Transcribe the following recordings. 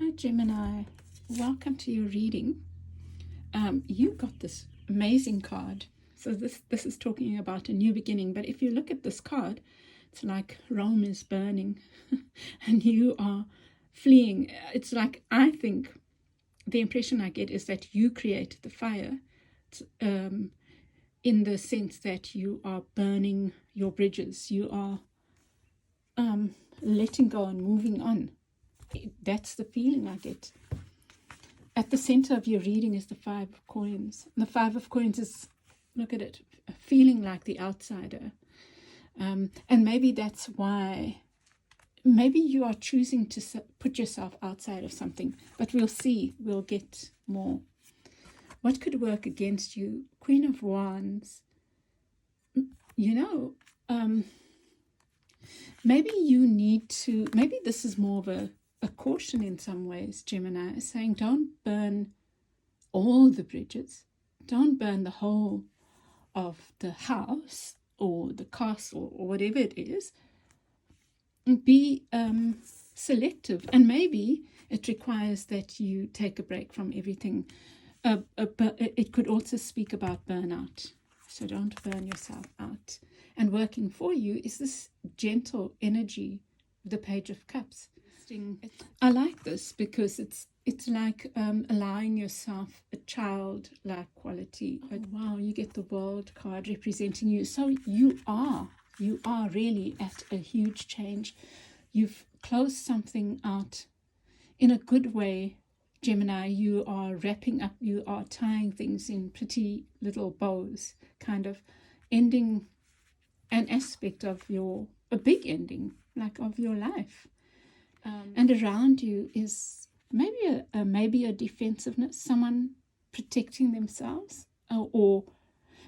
Hi Gemini, welcome to your reading. You got this amazing card. So this is talking about a new beginning, but if you look at this card, it's like Rome is burning and you are fleeing. It's like, I think the impression I get is that you created the fire, in the sense that you are burning your bridges. You are letting go and moving on. That's the feeling I get. At the center of your reading is the Five of Coins. And the Five of Coins is, look at it, feeling like the outsider. And maybe that's why, maybe you are choosing to put yourself outside of something. But we'll see, we'll get more. What could work against you? Queen of Wands. You know, maybe you need to, maybe this is more of a caution in some ways, Gemini, saying don't burn all the bridges. Don't burn the whole of the house or the castle or whatever it is. Be selective, and maybe it requires that you take a break from everything. But it could also speak about burnout. So don't burn yourself out. And working for you is this gentle energy, the Page of Cups. I like this because it's like allowing yourself a childlike quality. Oh, wow, you get the World card representing you. So you are really at a huge change. You've closed something out in a good way, Gemini. You are wrapping up, you are tying things in pretty little bows, kind of ending an aspect of a big ending, like of your life. And around you is maybe a defensiveness, someone protecting themselves, or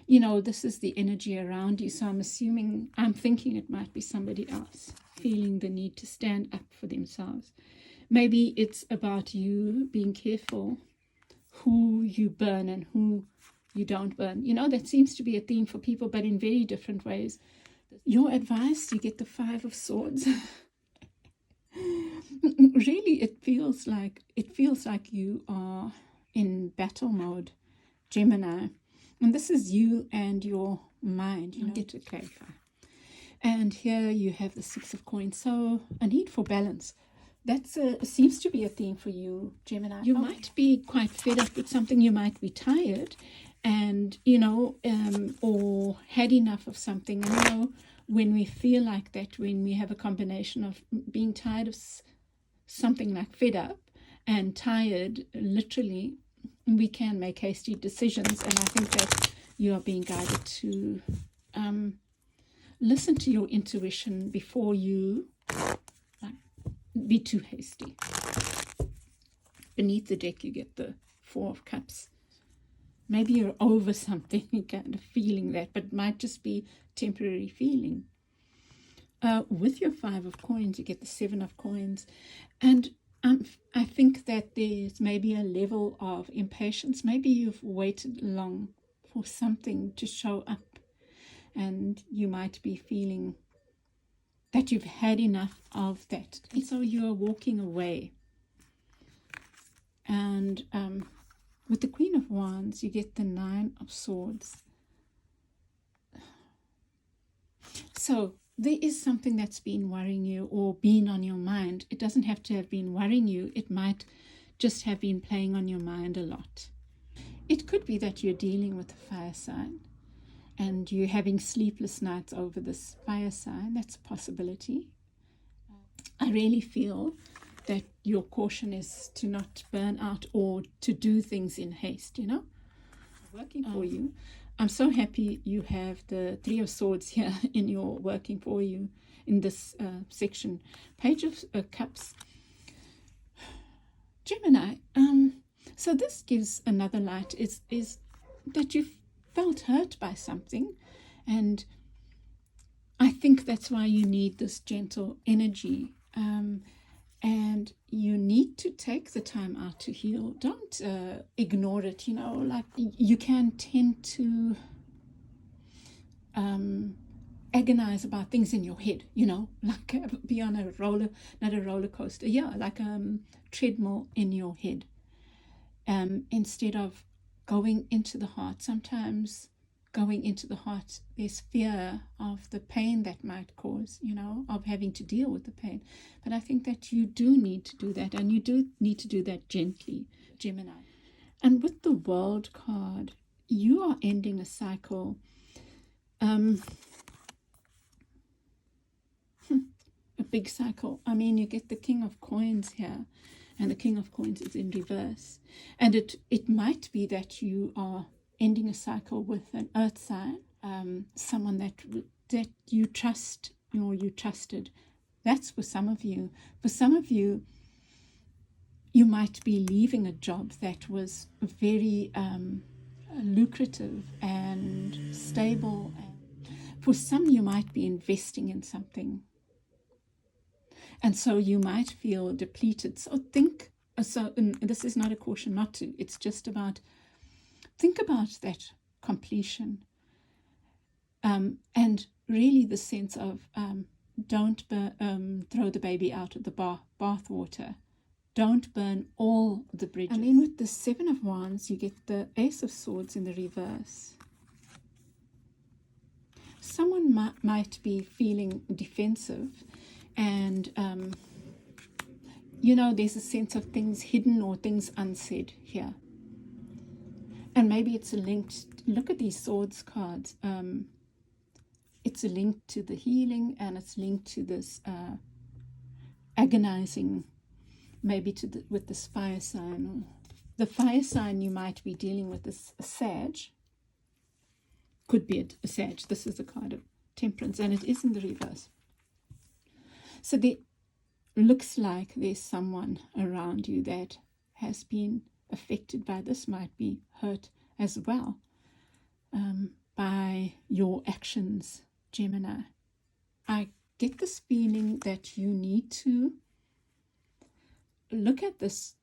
you know, this is the energy around you. So I'm thinking it might be somebody else feeling the need to stand up for themselves. Maybe it's about you being careful who you burn and who you don't burn. You know, that seems to be a theme for people, but in very different ways. Your advice, you get the Five of Swords. Really, it feels like you are in battle mode, Gemini. And this is you and your mind. You know, okay, fine. And here you have the Six of Coins. So a need for balance. That seems to be a theme for you, Gemini. You might be quite fed up with something. You might be tired, and you know, or had enough of something. And you know, when we feel like that, when we have a combination of being tired of something, like fed up and tired, literally, we can make hasty decisions. And I think that you are being guided to listen to your intuition before you be too hasty. Beneath the deck you get the Four of Cups. Maybe you're over something, kind of feeling that, but it might just be temporary feeling. With your Five of Coins, you get the Seven of Coins. And I think that there's maybe a level of impatience. Maybe you've waited long for something to show up, and you might be feeling that you've had enough of that. And so you're walking away. And with the Queen of Wands, you get the Nine of Swords. So there is something that's been worrying you or been on your mind. It doesn't have to have been worrying you. It might just have been playing on your mind a lot. It could be that you're dealing with a fire sign and you're having sleepless nights over this fire sign. That's a possibility. I really feel that your caution is to not burn out or to do things in haste, you know. Working for you. I'm so happy you have the Three of Swords here in your working for you in this section. Page of Cups. Gemini. So this gives another light. Is that you've felt hurt by something, and I think that's why you need this gentle energy, and you need to take the time out to heal. Don't ignore it. You know, like you can tend to agonize about things in your head, you know, like be on a roller, not a roller coaster, yeah, like a treadmill in your head, instead of going into the heart. Sometimes going into the heart, there's fear of the pain that might cause, you know, of having to deal with the pain. But I think that you do need to do that, and you do need to do that gently, Gemini. And with the World card, you are ending a cycle. A big cycle. I mean, you get the King of Coins here, and the King of Coins is in reverse. And it might be that you are ending a cycle with an earth sign, someone that you trust or you trusted. That's for some of you. For some of you, you might be leaving a job that was very lucrative and stable. For some, you might be investing in something. And so you might feel depleted. So this is not a caution not to. It's just about, think about that completion. And really the sense of don't throw the baby out of the bath water. Don't burn all the bridges. And then with the Seven of Wands, you get the Ace of Swords in the reverse. Someone might be feeling defensive, and you know, there's a sense of things hidden or things unsaid here. And maybe it's a link. Look at these Swords cards. It's a link to the healing, and it's linked to this agonizing, maybe with this fire sign. Or the fire sign you might be dealing with is a Sag. Could be a Sag. This is the card of Temperance, and it is in the reverse. So there looks like there's someone around you that has been affected by this, might be hurt as well by your actions, Gemini. I get this feeling that you need to look at this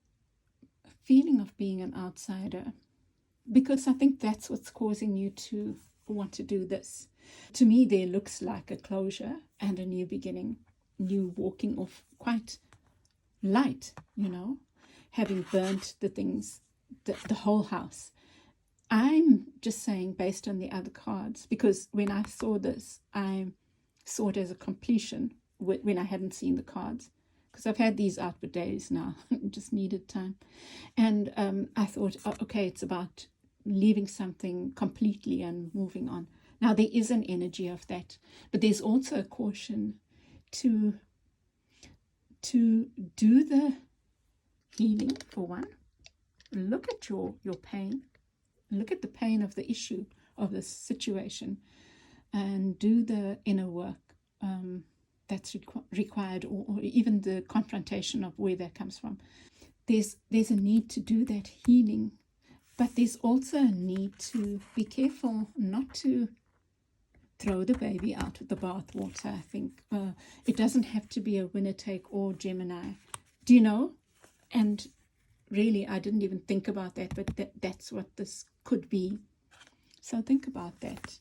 feeling of being an outsider, because I think that's what's causing you to want to do this. To me, there looks like a closure and a new beginning, new walking off quite light, you know, having burnt the things, the whole house. I'm just saying, based on the other cards, because when I saw this, I saw it as a completion when I hadn't seen the cards, because I've had these out for days now, just needed time. And I thought, oh, okay, it's about leaving something completely and moving on. Now, there is an energy of that, but there's also a caution to do the healing, for one. Look at your pain. Look at the pain of the issue of this situation, and do the inner work that's required, or even the confrontation of where that comes from. There's a need to do that healing, but there's also a need to be careful not to throw the baby out with the bath water. I think it doesn't have to be a winner take all, Gemini. Do you know? And really, I didn't even think about that, but that's what this could be. So think about that.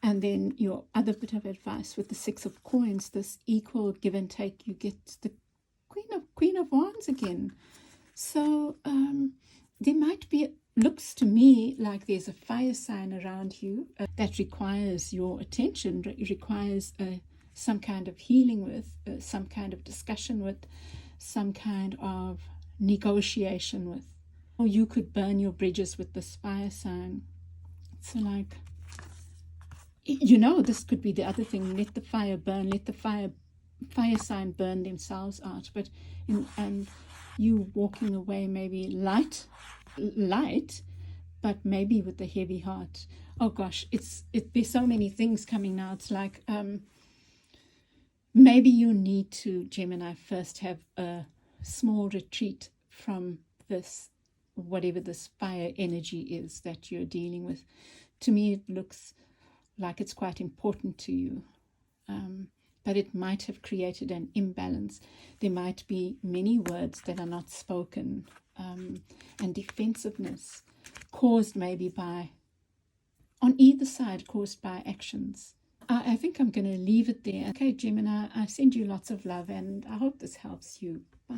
And then your other bit of advice with the Six of Coins, this equal give and take, you get the Queen of Wands again. So there might be, looks to me like there's a fire sign around you that requires your attention, requires some kind of healing with, some kind of discussion with, some kind of negotiation with. Or you could burn your bridges with this fire sign. So like, you know, this could be the other thing. Let the fire burn. Let the fire sign burn themselves out. But and you walking away maybe light, but maybe with a heavy heart. Oh gosh, there's so many things coming now. It's like maybe you need to, Gemini, first have a small retreat from this, whatever this fire energy is that you're dealing with. To me, it looks like it's quite important to you, but it might have created an imbalance. There might be many words that are not spoken, and defensiveness caused maybe by, on either side, caused by actions. I think I'm going to leave it there. Okay, Gemini, I send you lots of love and I hope this helps you. Bye.